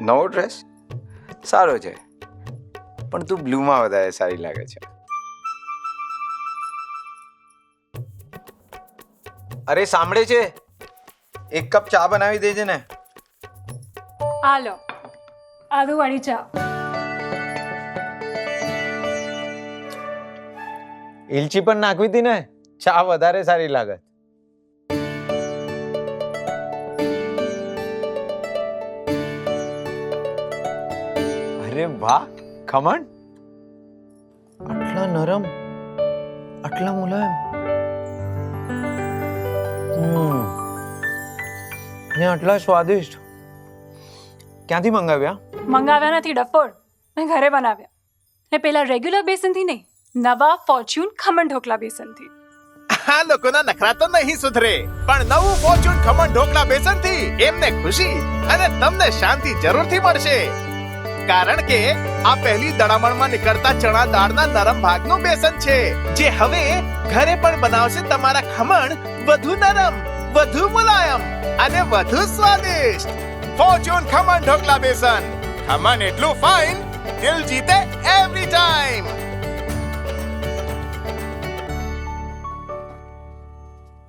નવો ડ્રેસ સારો છે, પણ તું બ્લુમાં વધારે સારી લાગે છે. અરે સાંભળે છે, એક કપ ચા બનાવી દેજે ને. આ લો આદુવાળી ચા. ઇલચી પણ નાખવી હતી ને, ચા વધારે સારી લાગે. અરે વાહ, ખમણ આટલા નરમ, આટલા મુલાયમ, ને આટલા સ્વાદિષ્ટ. ક્યાંથી મંગાવ્યા? મંગાવ્યા નથી ડફોડ, મેં ઘરે બનાવ્યા. ને પેલા રેગ્યુલર બેસનથી નહીં, નવા ફોર્ચ્યુન ખમણ ઢોકળા બેસનથી. આ લોકોના નખરા તો નહીં સુધરે, પણ નવું ફોર્ચ્યુન ખમણ ઢોકળા બેસનથી એમને ખુશી અને તમને શાંતિ જરૂરથી મળશે. કારણ કે આ પહેલી દડામણમાં નીકળતા ચણા દાળના નરમ ભાગનું બેસન છે, જે હવે ઘરે પણ બનાવશે તમારા ખમણ વધુ નરમ, વધુ મુલાયમ અને વધુ સ્વાદિષ્ટ. ફોર્ચ્યુન ખમણ ઢોકળા બેસન, ખમણ એટલું ફાઇન, દિલ જીતે એવરી ટાઈમ.